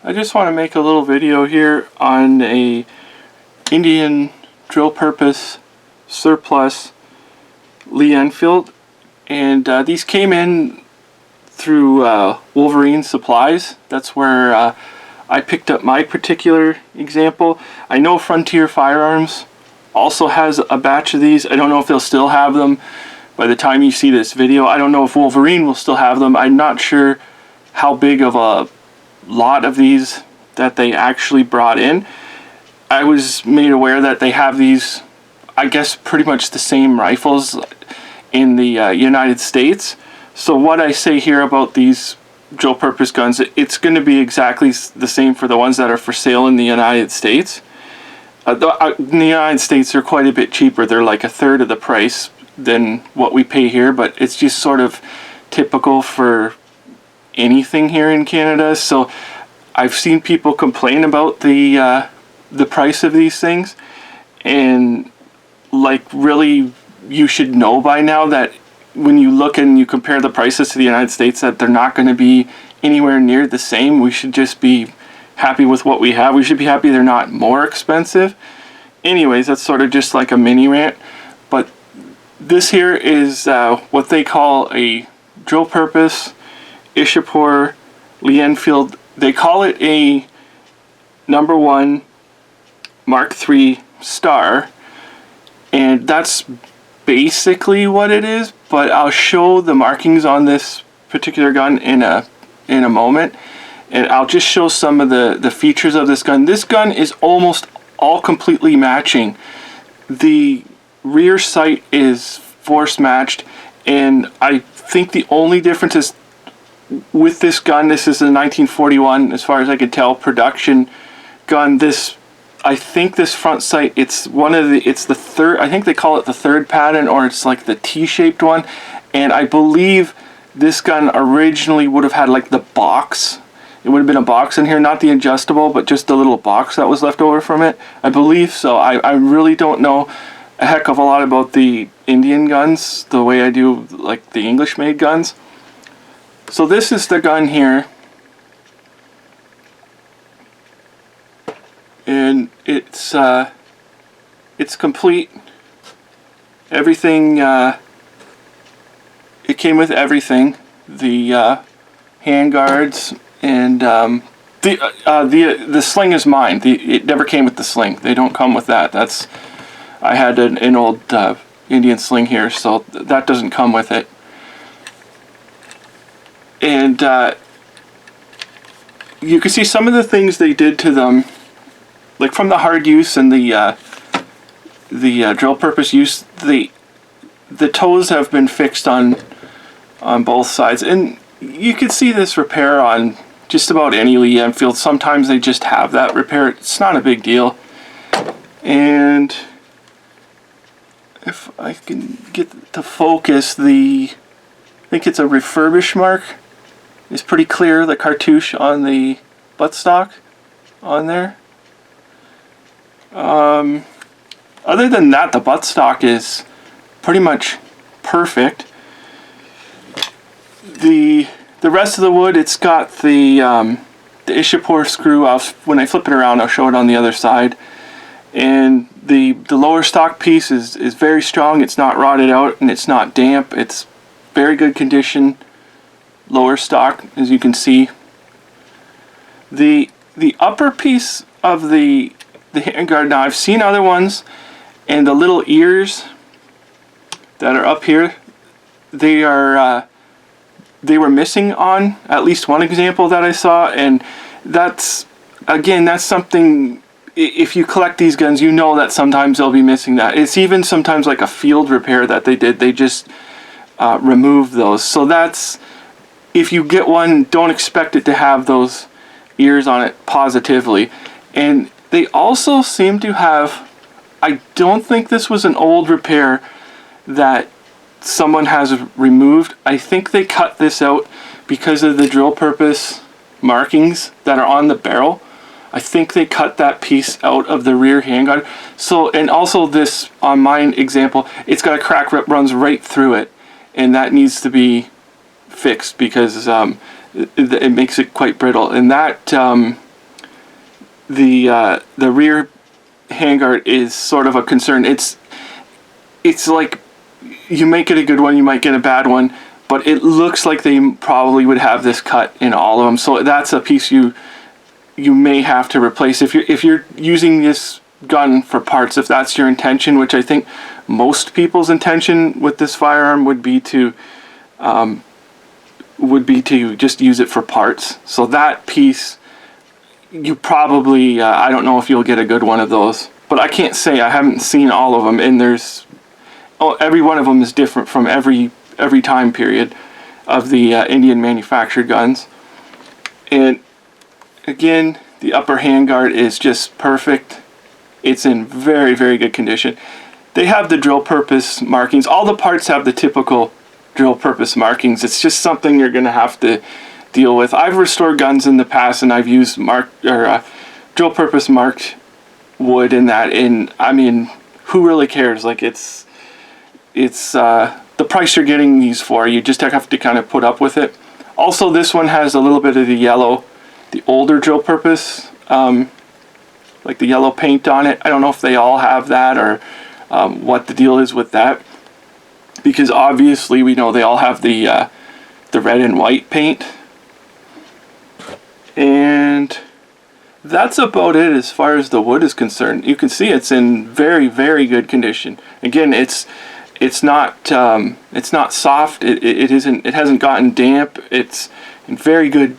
I just want to make a little video here on a Indian drill purpose surplus Lee Enfield, and these came in through Wolverine Supplies. That's where I picked up my particular example. I know Frontier Firearms also has a batch of these. I don't know if they'll still have them by the time you see this video. I don't know if Wolverine will still have them. I'm not sure how big of a lot of these that they actually brought in. I was made aware that they have these, I guess, pretty much the same rifles in the United States. So what I say here about these drill purpose guns, it's going to be exactly the same for the ones that are for sale in the United States. In the United States, they're quite a bit cheaper. They're like a third of the price than what we pay here, but it's just sort of typical for anything here in Canada. So I've seen people complain about the price of these things, and like really you should know by now that when you look and you compare the prices to the United States, that they're not going to be anywhere near the same. We should just be happy with what we have. We should be happy they're not more expensive. Anyways, that's sort of just like a mini rant, but this here is what they call a drill purpose Ishapore Lee Enfield. They call it a #1 Mark III Star, and that's basically what it is, but I'll show the markings on this particular gun in a moment, and I'll just show some of the features of this gun. This gun is almost all completely matching. The rear sight is force matched, and I think the only difference is with this gun, this is a 1941, as far as I can tell, production gun. I think this front sight, it's the third, I think they call it the third pattern, or it's like the T-shaped one, and I believe this gun originally would have had like the box. It would have been a box in here, not the adjustable, but just the little box that was left over from it, I believe. So I really don't know a heck of a lot about the Indian guns the way I do like the English made guns. So this is the gun here, and it's complete. Everything, it came with everything, the hand guards, and the sling is mine. It never came with the sling. They don't come with that. I had an old Indian sling here, so that doesn't come with it. And you can see some of the things they did to them, like from the hard use and the drill purpose use. The toes have been fixed on both sides, and you can see this repair on just about any Lee Enfield. Sometimes they just have that repair. It's not a big deal. And if I can get to focus, I think it's a refurbish mark. It's pretty clear, the cartouche on the buttstock on there. Other than that, the buttstock is pretty much perfect. The rest of the wood, it's got the Ishapore screw. When I flip it around, I'll show it on the other side. And the lower stock piece is very strong. It's not rotted out and it's not damp. It's very good condition. Lower stock, as you can see. The upper piece of the handguard, now I've seen other ones, and the little ears that are up here, they were missing on at least one example that I saw, and that's something, if you collect these guns, you know that sometimes they'll be missing that. It's even sometimes like a field repair that they did. They just removed those. So that's, if you get one, don't expect it to have those ears on it positively. And they also seem to have, I don't think this was an old repair that someone has removed. I think they cut this out because of the drill purpose markings that are on the barrel. I think they cut that piece out of the rear handguard. So, and also this, on my example, it's got a crack that runs right through it, and that needs to be fixed because it makes it quite brittle. And that the rear handguard is sort of a concern. It's like, you make it a good one, you might get a bad one, but it looks like they probably would have this cut in all of them. So that's a piece you may have to replace if you're using this gun for parts, if that's your intention, which I think most people's intention with this firearm would be to just use it for parts. So that piece, you probably, I don't know if you'll get a good one of those, but I can't say, I haven't seen all of them, and every one of them is different from every time period of the Indian manufactured guns. And again, the upper handguard is just perfect. It's in very, very good condition. They have the drill purpose markings. All the parts have the typical drill purpose markings. It's just something you're going to have to deal with. I've restored guns in the past, and I've used drill purpose marked wood in that. And I mean, who really cares? Like, it's the price you're getting these for. You just have to kind of put up with it. Also, this one has a little bit of the yellow, the older drill purpose, like the yellow paint on it. I don't know if they all have that, or what the deal is with that, because obviously we know they all have the red and white paint. And that's about it as far as the wood is concerned. You can see it's in very, very good condition. Again, it's not soft. It hasn't gotten damp. It's in very good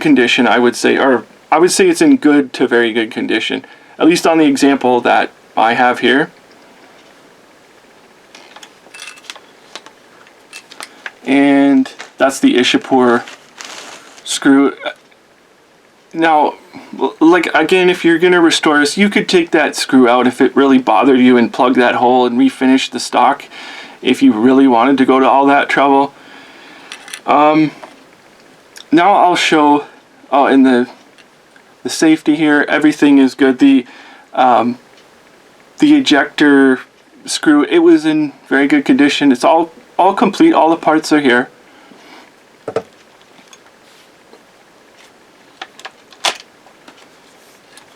condition, I would say, or I would say it's in good to very good condition, at least on the example that I have here. And that's the Ishapore screw. Now, like, again, if you're gonna restore this, you could take that screw out if it really bothered you and plug that hole and refinish the stock if you really wanted to go to all that trouble. Now I'll show, in the safety here, everything is good. The ejector screw, it was in very good condition. It's all complete. All the parts are here.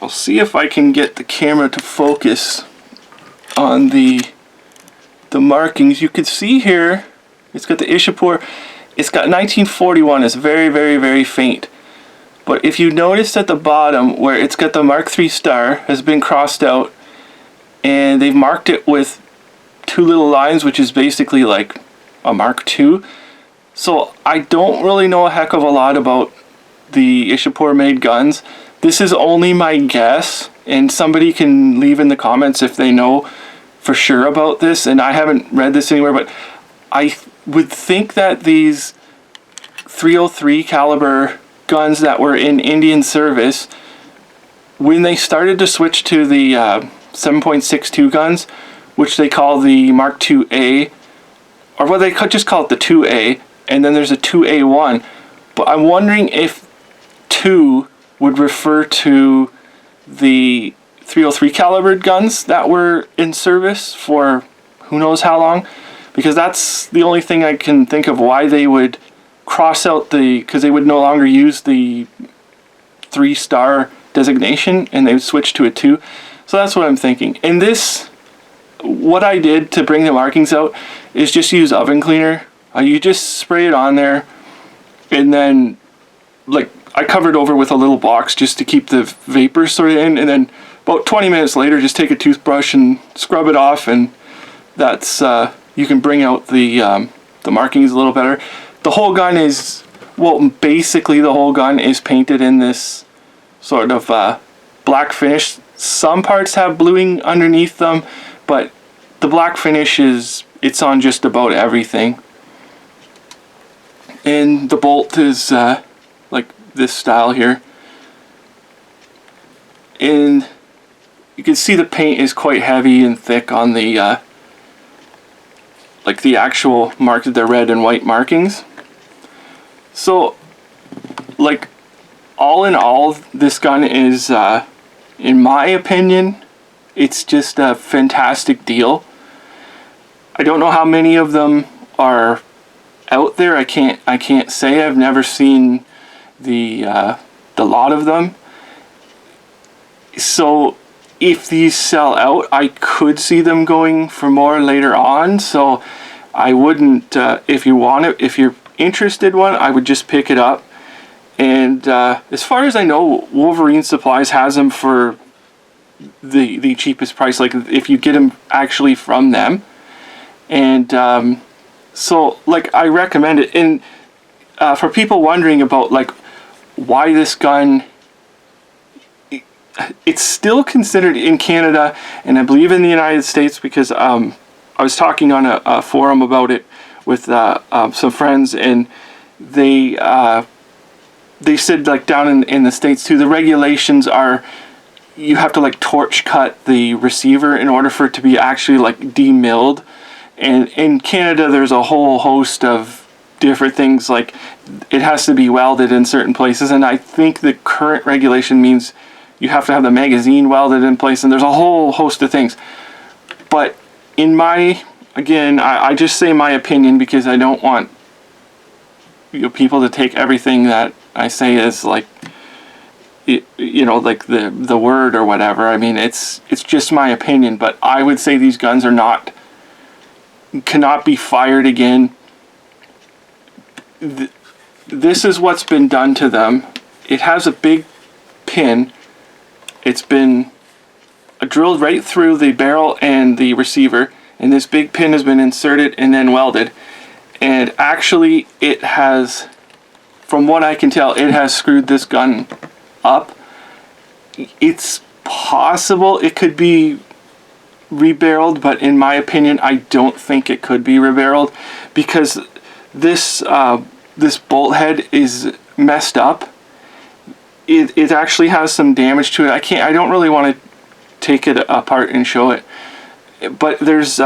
I'll see if I can get the camera to focus on the markings. You can see here, it's got the Ishapore. It's got 1941. It's very, very, very faint. But if you notice at the bottom where it's got the Mark III star has been crossed out, and they've marked it with two little lines, which is basically like a Mark II. So I don't really know a heck of a lot about the Ishapore made guns. This is only my guess, and somebody can leave in the comments if they know for sure about this, and I haven't read this anywhere, but I would think that these .303 caliber guns that were in Indian service, when they started to switch to the 7.62 guns, which they call the Mark IIA, or what they could just call it the 2A, and then there's a 2A1, but I'm wondering if 2 would refer to the .303 calibered guns that were in service for who knows how long, because that's the only thing I can think of why they would cross out because they would no longer use the 3-star designation and they would switch to a 2. So that's what I'm thinking. And this, what I did to bring the markings out is just use oven cleaner. You just spray it on there, and then, like, I covered over with a little box just to keep the vapors sort of in, and then about 20 minutes later just take a toothbrush and scrub it off, and that's you can bring out the markings a little better. The whole gun is, well, basically the whole gun is painted in this sort of black finish. Some parts have bluing underneath them, but the black finish it's on just about everything. And the bolt is like this style here, and you can see the paint is quite heavy and thick on the like the actual the red and white markings. So, like, all in all, this gun is, in my opinion, it's just a fantastic deal. I don't know how many of them are out there. I can't say. I've never seen the lot of them. So if these sell out, I could see them going for more later on. So I wouldn't, if you want it, if you're interested one, I would just pick it up. And as far as I know, Wolverine Supplies has them for the cheapest price, like if you get them actually from them. And so like I recommend it. And for people wondering about like why this gun, it's still considered in Canada and I believe in the United States, because I was talking on a forum about it with some friends, and they said like down in the States too, the regulations are you have to like torch cut the receiver in order for it to be actually like demilled. And in Canada there's a whole host of different things, like it has to be welded in certain places, and I think the current regulation means you have to have the magazine welded in place, and there's a whole host of things. But in my, again, I just say my opinion because I don't want people to take everything that I say as like, like the word or whatever. I mean, it's just my opinion, but I would say these guns are cannot be fired again. This is what's been done to them. It has a big pin. It's been drilled right through the barrel and the receiver, and this big pin has been inserted and then welded. And actually it has, from what I can tell, it has screwed this gun up. It's possible it could be rebarreled, but in my opinion I don't think it could be rebarreled, because this bolt head is messed up. It actually has some damage to it. I don't really want to take it apart and show it, but there's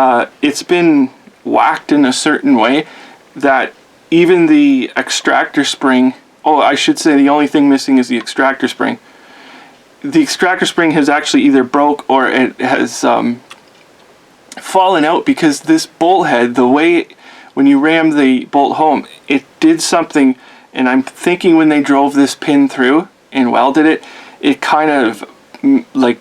it's been whacked in a certain way that even the extractor spring, I should say the only thing missing is the extractor spring. The extractor spring has actually either broke or it has fallen out, because this bolt head, the way when you ram the bolt home, it did something, and I'm thinking when they drove this pin through and welded it, it kind of like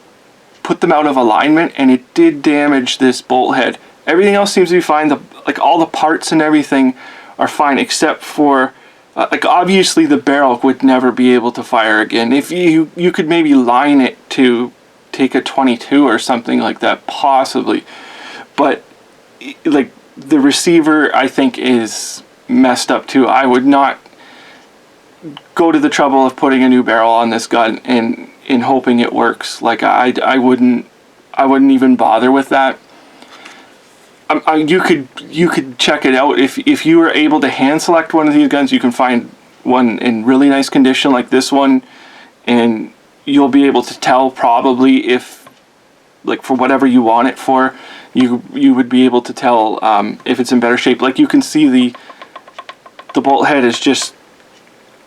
put them out of alignment, and it did damage this bolt head. Everything else seems to be fine. Like all the parts and everything are fine, except for like obviously the barrel would never be able to fire again. If you could maybe line it to take a 22 or something like that, possibly, but like the receiver I think is messed up too. I would not go to the trouble of putting a new barrel on this gun and in hoping it works. Like I wouldn't even bother with that. You could check it out if you were able to hand select one of these guns. You can find one in really nice condition like this one, and you'll be able to tell probably if, like, for whatever you want it for, you would be able to tell if it's in better shape. Like you can see the bolt head is just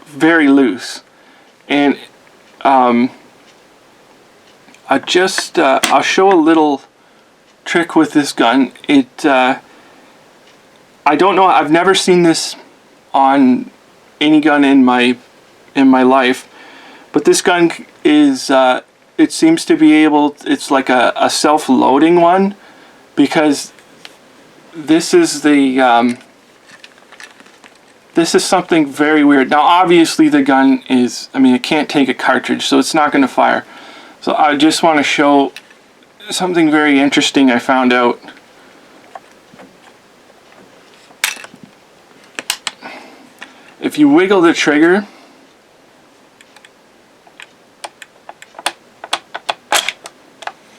very loose, and I'll show a little trick with this gun. I don't know, I've never seen this on any gun in my life, but this gun is it seems to be able, it's like a self-loading one, because this is something very weird. Now obviously the gun is, it can't take a cartridge, so it's not going to fire. So I just want to show something very interesting I found out. If you wiggle the trigger,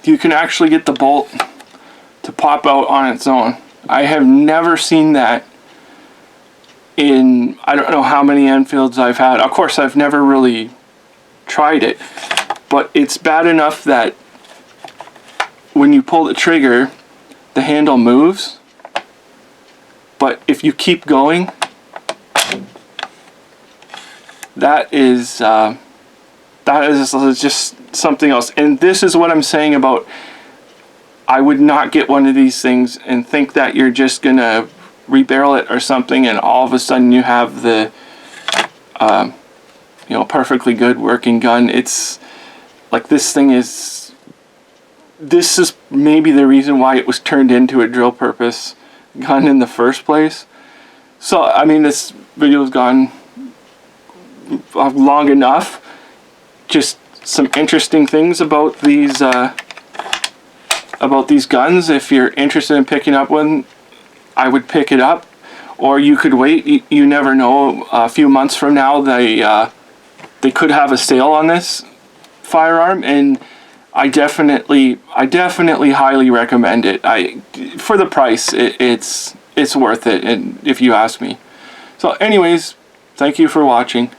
you can actually get the bolt to pop out on its own. I have never seen that in, I don't know how many Enfields I've had. Of course, I've never really tried it, but it's bad enough that when you pull the trigger, the handle moves, but if you keep going, that is just something else. And this is what I'm saying about, I would not get one of these things and think that you're just gonna rebarrel it or something and all of a sudden you have the perfectly good working gun. Like, this is maybe the reason why it was turned into a drill purpose gun in the first place. So, I mean, this video's gone long enough. Just some interesting things about these guns. If you're interested in picking up one, I would pick it up. Or you could wait. You never know. A few months from now, they could have a sale on this firearm, and I definitely highly recommend it. For the price, it's worth it, and if you ask me. So anyways, thank you for watching.